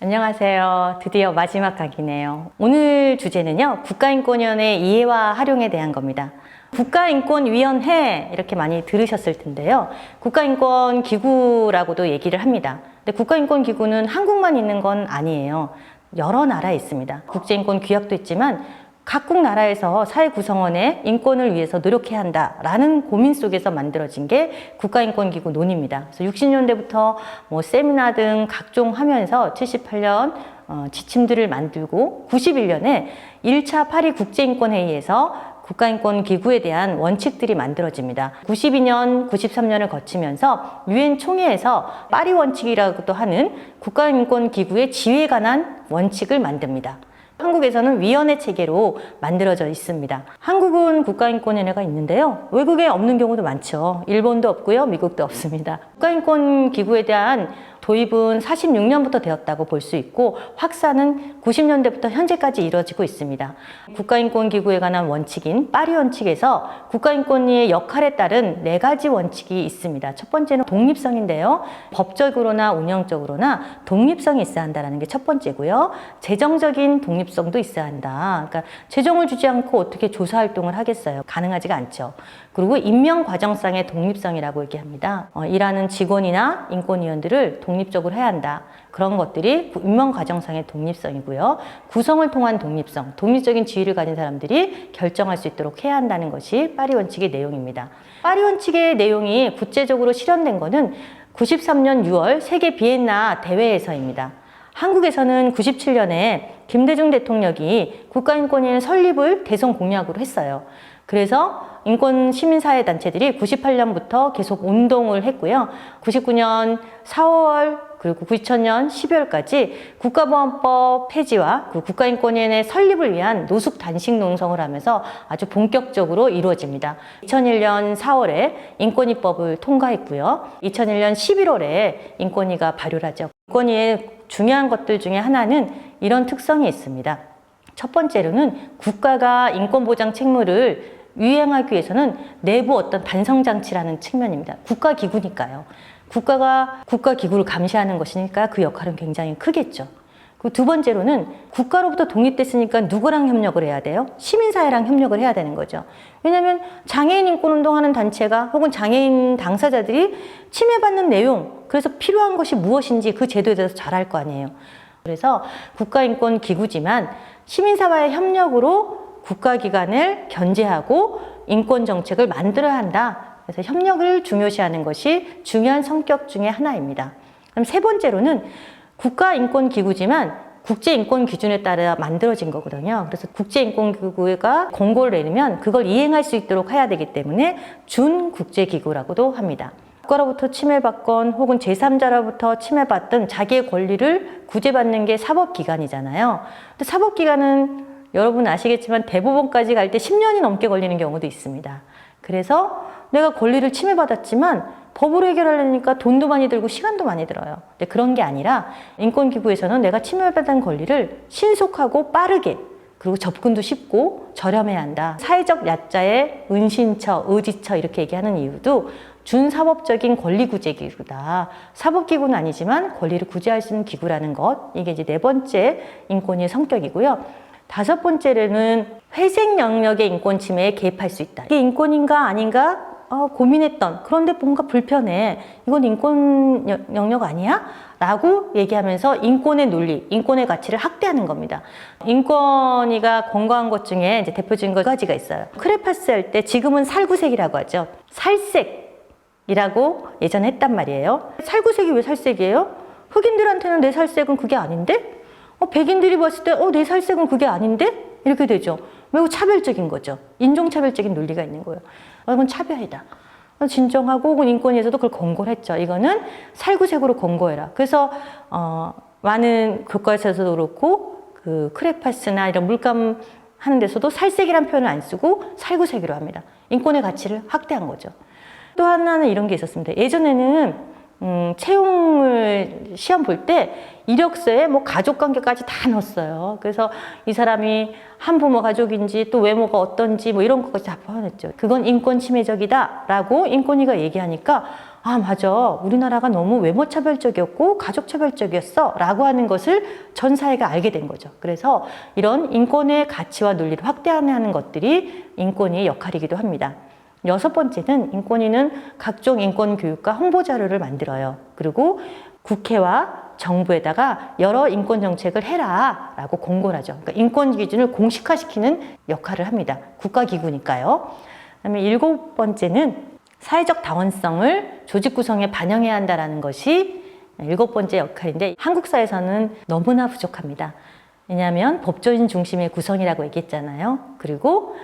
안녕하세요. 드디어 마지막 강의네요. 오늘 주제는요, 국가인권위원회 이해와 활용에 대한 겁니다. 국가인권위원회 이렇게 많이 들으셨을 텐데요. 국가인권기구라고도 얘기를 합니다. 근데 국가인권기구는 한국만 있는 건 아니에요. 여러 나라에 있습니다. 국제인권 규약도 있지만 각국 나라에서 사회 구성원의 인권을 위해서 노력해야 한다라는 고민 속에서 만들어진 게 국가인권기구 논의입니다. 그래서 60년대부터 세미나 등 각종 하면서 78년 지침들을 만들고 91년에 1차 파리 국제인권회의에서 국가인권기구에 대한 원칙들이 만들어집니다. 92년, 93년을 거치면서 유엔 총회에서 파리 원칙이라고도 하는 국가인권기구의 지위에 관한 원칙을 만듭니다. 한국에서는 위원회 체계로 만들어져 있습니다. 한국은 국가인권위원회가 있는데요. 외국에 없는 경우도 많죠. 일본도 없고요. 미국도 없습니다. 국가인권기구에 대한 도입은 46년부터 되었다고 볼 수 있고 확산은 90년대부터 현재까지 이루어지고 있습니다. 국가인권기구에 관한 원칙인 파리 원칙에서 국가인권위의 역할에 따른 4가지 원칙이 있습니다. 첫 번째는 독립성인데요. 법적으로나 운영적으로나 독립성이 있어야 한다는 게 첫 번째고요. 재정적인 독립성도 있어야 한다. 그러니까 재정을 주지 않고 어떻게 조사활동을 하겠어요? 가능하지가 않죠. 그리고 임명 과정상의 독립성이라고 얘기합니다. 일하는 직원이나 인권위원들을 독립적으로 해야 한다. 그런 것들이 임명 과정상의 독립성이고요. 구성을 통한 독립성, 독립적인 지위를 가진 사람들이 결정할 수 있도록 해야 한다는 것이 파리 원칙의 내용입니다. 파리 원칙의 내용이 구체적으로 실현된 것은 93년 6월 세계 비엔나 대회에서입니다. 한국에서는 97년에 김대중 대통령이 국가인권위원회 설립을 대선 공약으로 했어요. 그래서 인권 시민사회단체들이 98년부터 계속 운동을 했고요. 99년 4월 그리고 2000년 12월까지 국가보안법 폐지와 그 국가인권위원회 설립을 위한 노숙 단식 농성을 하면서 아주 본격적으로 이루어집니다. 2001년 4월에 인권위법을 통과했고요. 2001년 11월에 인권위가 발효를 하죠. 인권위의 중요한 것들 중에 하나는 이런 특성이 있습니다. 첫 번째로는 국가가 인권보장 책무를 이행하기 위해서는 내부 어떤 반성장치라는 측면입니다. 국가기구니까요. 국가가 국가기구를 감시하는 것이니까 그 역할은 굉장히 크겠죠. 그리고 두 번째로는 국가로부터 독립됐으니까 누구랑 협력을 해야 돼요? 시민사회랑 협력을 해야 되는 거죠. 왜냐하면 장애인 인권운동하는 단체가 혹은 장애인 당사자들이 침해받는 내용, 그래서 필요한 것이 무엇인지 그 제도에 대해서 잘 알 거 아니에요. 그래서 국가인권기구지만 시민사회의 협력으로 국가기관을 견제하고 인권정책을 만들어야 한다. 그래서 협력을 중요시하는 것이 중요한 성격 중에 하나입니다. 그럼 세 번째로는 국가인권기구지만 국제인권기준에 따라 만들어진 거거든요. 그래서 국제인권기구가 공고를 내리면 그걸 이행할 수 있도록 해야 되기 때문에 준국제기구라고도 합니다. 국가로부터 침해받건 혹은 제3자로부터 침해받던 자기의 권리를 구제받는 게 사법기관이잖아요. 근데 사법기관은 여러분 아시겠지만 대법원까지 갈 때 10년이 넘게 걸리는 경우도 있습니다. 그래서 내가 권리를 침해받았지만 법으로 해결하려니까 돈도 많이 들고 시간도 많이 들어요. 근데 그런 게 아니라 인권기구에서는 내가 침해받은 권리를 신속하고 빠르게 그리고 접근도 쉽고 저렴해야 한다. 사회적 약자의 은신처, 의지처 이렇게 얘기하는 이유도 준사법적인 권리구제기구다. 사법기구는 아니지만 권리를 구제할 수 있는 기구라는 것. 이게 이제 4번째 인권위의 성격이고요. 5번째로는 회색 영역의 인권 침해에 개입할 수 있다. 이게 인권인가 아닌가 고민했던, 그런데 뭔가 불편해. 이건 인권 영역 아니야? 라고 얘기하면서 인권의 논리, 인권의 가치를 학대하는 겁니다. 인권위가 권고한 것 중에 이제 대표적인 것 2가지가 있어요. 크레파스 할 때 지금은 살구색이라고 하죠. 살색이라고 예전에 했단 말이에요. 살구색이 왜 살색이에요? 흑인들한테는 내 살색은 그게 아닌데? 백인들이 봤을 때 내 살색은 그게 아닌데? 이렇게 되죠. 매우 차별적인 거죠. 인종차별적인 논리가 있는 거예요. 이건 차별이다. 진정하고 혹은 인권위에서도 그걸 권고를 했죠. 이거는 살구색으로 권고해라. 그래서 많은 교과서에서도 그렇고 그 크레파스나 이런 물감 하는 데서도 살색이란 표현을 안 쓰고 살구색으로 합니다. 인권의 가치를 확대한 거죠. 또 하나는 이런 게 있었습니다. 예전에는 채용을 시험 볼 때 이력서에 가족관계까지 다 넣었어요. 그래서 이 사람이 한부모 가족인지 또 외모가 어떤지 이런 것까지 다 포함했죠. 그건 인권 침해적이다 라고 인권위가 얘기하니까 아, 맞아. 우리나라가 너무 외모차별적이었고 가족차별적이었어 라고 하는 것을 전 사회가 알게 된 거죠. 그래서 이런 인권의 가치와 논리를 확대하는 것들이 인권위의 역할이기도 합니다. 6번째는 인권위는 각종 인권 교육과 홍보 자료를 만들어요. 그리고 국회와 정부에다가 여러 인권 정책을 해라 라고 공고를 하죠. 그러니까 인권 기준을 공식화시키는 역할을 합니다. 국가기구니까요. 그다음에 7번째는 사회적 다원성을 조직 구성에 반영해야 한다는 것이 7번째 역할인데 한국 사회에서는 너무나 부족합니다. 왜냐하면 법조인 중심의 구성이라고 얘기했잖아요. 그리고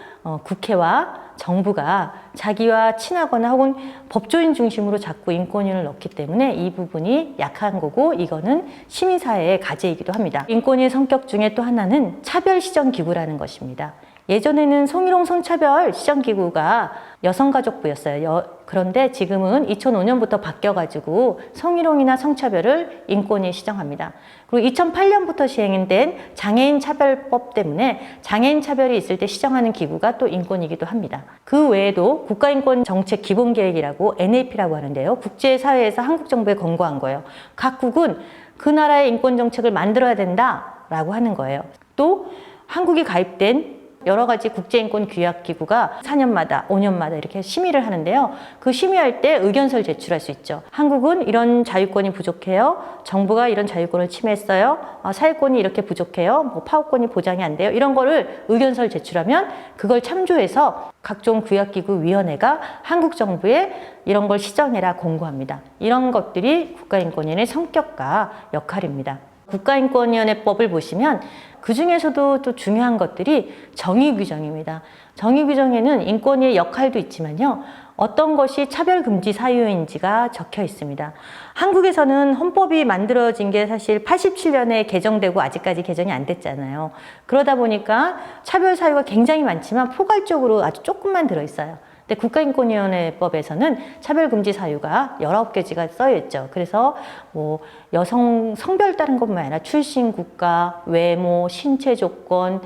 국회와 정부가 자기와 친하거나 혹은 법조인 중심으로 자꾸 인권위를 넣기 때문에 이 부분이 약한 거고 이거는 시민사회의 과제이기도 합니다. 인권위의 성격 중에 또 하나는 차별시정기구라는 것입니다. 예전에는 성희롱 성차별 시정기구가 여성가족부였어요. 그런데 지금은 2005년부터 바뀌어가지고 성희롱이나 성차별을 인권위에 시정합니다. 그리고 2008년부터 시행된 장애인 차별법 때문에 장애인 차별이 있을 때 시정하는 기구가 또 인권이기도 합니다. 그 외에도 국가인권정책 기본계획이라고 NAP라고 하는데요. 국제사회에서 한국 정부에 권고한 거예요. 각국은 그 나라의 인권정책을 만들어야 된다라고 하는 거예요. 또 한국이 가입된 여러 가지 국제인권규약기구가 4년마다, 5년마다 이렇게 심의를 하는데요. 그 심의할 때 의견서를 제출할 수 있죠. 한국은 이런 자유권이 부족해요. 정부가 이런 자유권을 침해했어요. 사회권이 이렇게 부족해요. 뭐 파업권이 보장이 안 돼요. 이런 거를 의견서를 제출하면 그걸 참조해서 각종 규약기구 위원회가 한국 정부에 이런 걸 시정해라 공고합니다. 이런 것들이 국가인권위원회의 성격과 역할입니다. 국가인권위원회법을 보시면 그 중에서도 또 중요한 것들이 정의규정입니다. 정의규정에는 인권위의 역할도 있지만요. 어떤 것이 차별금지 사유인지가 적혀 있습니다. 한국에서는 헌법이 만들어진 게 사실 87년에 개정되고 아직까지 개정이 안 됐잖아요. 그러다 보니까 차별 사유가 굉장히 많지만 포괄적으로 아주 조금만 들어있어요. 근데 국가인권위원회법에서는 차별금지 사유가 19개지가 써있죠. 그래서 뭐 여성 성별 따른 것만 아니라 출신 국가, 외모, 신체 조건,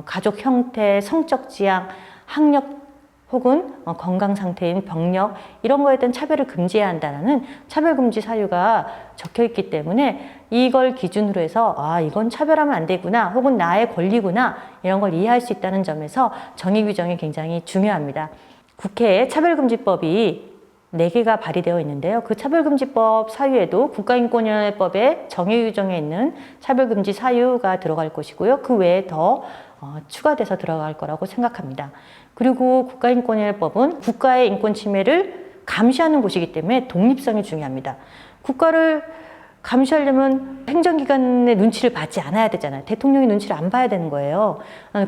가족 형태, 성적 지향, 학력 혹은 건강 상태인 병력 이런 거에 대한 차별을 금지해야 한다는 차별금지 사유가 적혀 있기 때문에 이걸 기준으로 해서 이건 차별하면 안 되구나 혹은 나의 권리구나 이런 걸 이해할 수 있다는 점에서 정의 규정이 굉장히 중요합니다. 국회에 차별금지법이 4개가 발의되어 있는데요. 그 차별금지법 사유에도 국가인권위원회법의 정의 규정에 있는 차별금지 사유가 들어갈 것이고요. 그 외에 더 추가돼서 들어갈 거라고 생각합니다. 그리고 국가인권위원회법은 국가의 인권 침해를 감시하는 곳이기 때문에 독립성이 중요합니다. 국가를 감시하려면 행정기관의 눈치를 받지 않아야 되잖아요. 대통령의 눈치를 안 봐야 되는 거예요.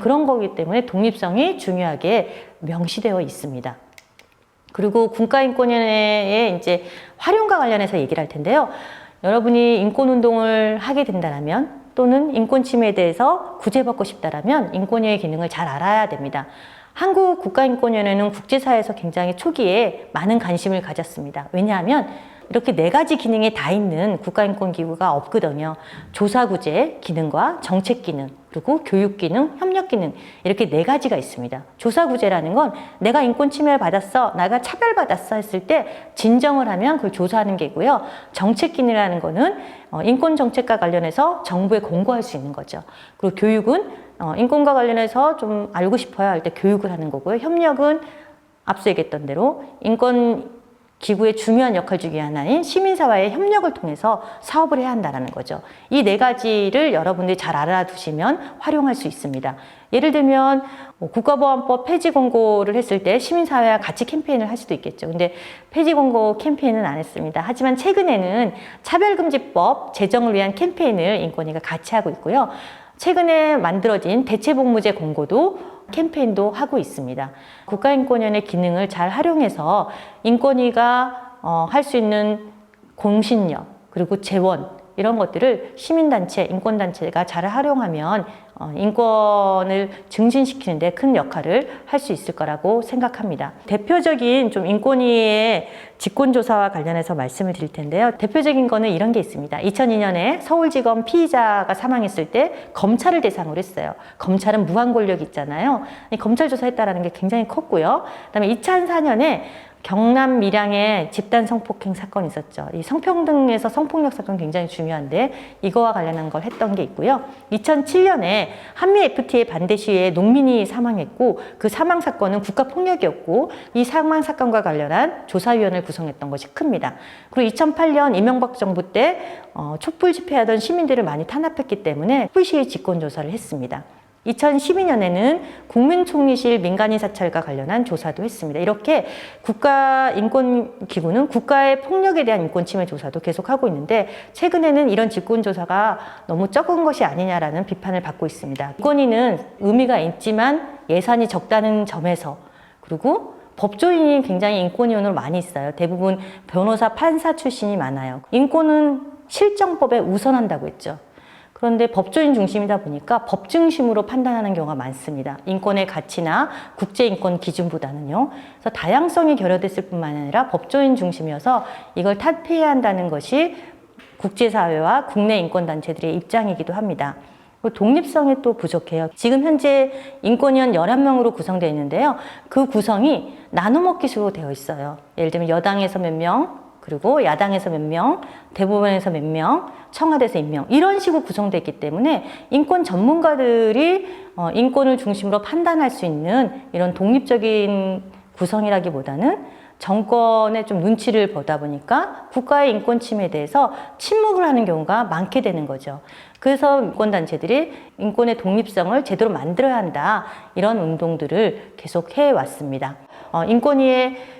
그런 거기 때문에 독립성이 중요하게 명시되어 있습니다. 그리고 국가인권위원회의 이제 활용과 관련해서 얘기를 할 텐데요. 여러분이 인권운동을 하게 된다면 또는 인권 침해에 대해서 구제받고 싶다면 인권위의 기능을 잘 알아야 됩니다. 한국 국가인권위원회는 국제사회에서 굉장히 초기에 많은 관심을 가졌습니다. 왜냐하면 이렇게 4가지 기능이 다 있는 국가인권기구가 없거든요. 조사구제 기능과 정책기능, 그리고 교육기능, 협력기능 이렇게 4가지가 있습니다. 조사구제라는 건 내가 인권 침해를 받았어, 내가 차별받았어 했을 때 진정을 하면 그걸 조사하는 게고요. 정책기능이라는 거는 인권정책과 관련해서 정부에 공고할 수 있는 거죠. 그리고 교육은 인권과 관련해서 좀 알고 싶어야 할 때 교육을 하는 거고요. 협력은 앞서 얘기했던 대로 인권 기구의 중요한 역할 중에 하나인 시민사회의 협력을 통해서 사업을 해야 한다는 거죠. 이 4가지를 여러분들이 잘 알아두시면 활용할 수 있습니다. 예를 들면 국가보안법 폐지 공고를 했을 때 시민사회와 같이 캠페인을 할 수도 있겠죠. 근데 폐지 공고 캠페인은 안 했습니다. 하지만 최근에는 차별금지법 제정을 위한 캠페인을 인권위가 같이 하고 있고요. 최근에 만들어진 대체복무제 공고도 캠페인도 하고 있습니다. 국가인권위원회 기능을 잘 활용해서 인권위가 할 수 있는 공신력 그리고 재원 이런 것들을 시민단체, 인권단체가 잘 활용하면 인권을 증진시키는 데 큰 역할을 할 수 있을 거라고 생각합니다. 대표적인 좀 인권위의 직권조사와 관련해서 말씀을 드릴 텐데요. 대표적인 거는 이런 게 있습니다. 2002년에 서울지검 피의자가 사망했을 때 검찰을 대상으로 했어요. 검찰은 무한 권력이 있잖아요. 검찰 조사했다는 게 굉장히 컸고요. 그다음에 2004년에 경남 밀양에 집단 성폭행 사건이 있었죠. 이 성평등에서 성폭력 사건 굉장히 중요한데 이거와 관련한 걸 했던 게 있고요. 2007년에 한미 FTA 반대 시위에 농민이 사망했고 그 사망 사건은 국가폭력이었고 이 사망 사건과 관련한 조사위원회를 구성했던 것이 큽니다. 그리고 2008년 이명박 정부 때 촛불 집회하던 시민들을 많이 탄압했기 때문에 촛불 시위 직권 조사를 했습니다. 2012년에는 국민총리실 민간인 사찰과 관련한 조사도 했습니다. 이렇게 국가인권기구는 국가의 폭력에 대한 인권침해 조사도 계속하고 있는데 최근에는 이런 직권조사가 너무 적은 것이 아니냐라는 비판을 받고 있습니다. 인권위는 의미가 있지만 예산이 적다는 점에서 그리고 법조인이 굉장히 인권위원으로 많이 있어요. 대부분 변호사, 판사 출신이 많아요. 인권은 실정법에 우선한다고 했죠. 그런데 법조인 중심이다 보니까 법 중심으로 판단하는 경우가 많습니다. 인권의 가치나 국제인권 기준보다는요. 그래서 다양성이 결여됐을 뿐만 아니라 법조인 중심이어서 이걸 탈피해야 한다는 것이 국제사회와 국내 인권단체들의 입장이기도 합니다. 독립성이 또 부족해요. 지금 현재 인권위원 11명으로 구성되어 있는데요. 그 구성이 나눠먹기식으로 되어 있어요. 예를 들면 여당에서 몇 명, 그리고 야당에서 몇 명, 대법원에서 몇 명, 청와대에서 몇 명 이런 식으로 구성되어 있기 때문에 인권 전문가들이 인권을 중심으로 판단할 수 있는 이런 독립적인 구성이라기보다는 정권의 좀 눈치를 보다 보니까 국가의 인권 침해에 대해서 침묵을 하는 경우가 많게 되는 거죠. 그래서 인권단체들이 인권의 독립성을 제대로 만들어야 한다 이런 운동들을 계속 해왔습니다. 인권위의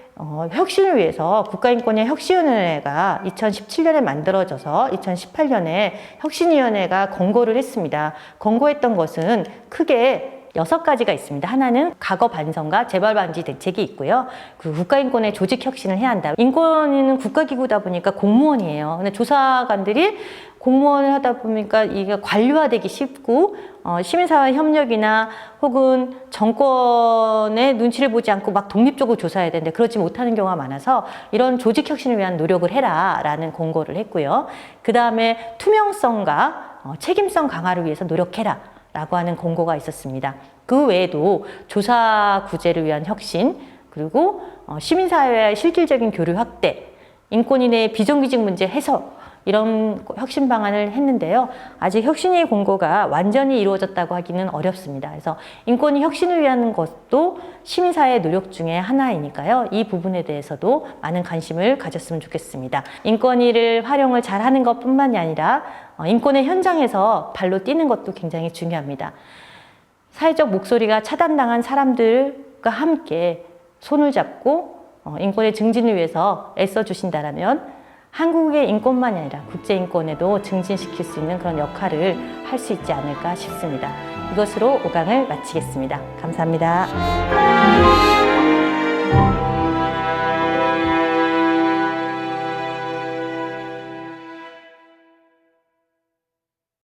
혁신을 위해서 국가인권위 혁신위원회가 2017년에 만들어져서 2018년에 혁신위원회가 권고를 했습니다. 권고했던 것은 크게 6가지가 있습니다. 하나는 과거 반성과 재발 방지 대책이 있고요. 그리고 국가인권의 조직 혁신을 해야 한다. 인권위는 국가기구다 보니까 공무원이에요. 근데 조사관들이 공무원을 하다 보니까 이게 관료화되기 쉽고 시민사회 협력이나 혹은 정권의 눈치를 보지 않고 막 독립적으로 조사해야 되는데 그렇지 못하는 경우가 많아서 이런 조직 혁신을 위한 노력을 해라 라는 권고를 했고요. 그 다음에 투명성과 책임성 강화를 위해서 노력해라 라고 하는 권고가 있었습니다. 그 외에도 조사 구제를 위한 혁신, 그리고 시민사회와의 실질적인 교류 확대, 인권인의 비정규직 문제 해소 이런 혁신 방안을 했는데요. 아직 혁신의 권고가 완전히 이루어졌다고 하기는 어렵습니다. 그래서 인권위 혁신을 위한 것도 시민사회의 노력 중에 하나이니까요. 이 부분에 대해서도 많은 관심을 가졌으면 좋겠습니다. 인권위를 활용을 잘하는 것뿐만이 아니라 인권의 현장에서 발로 뛰는 것도 굉장히 중요합니다. 사회적 목소리가 차단당한 사람들과 함께 손을 잡고 인권의 증진을 위해서 애써주신다면 한국의 인권만이 아니라 국제인권에도 증진시킬 수 있는 그런 역할을 할 수 있지 않을까 싶습니다. 이것으로 5강을 마치겠습니다. 감사합니다.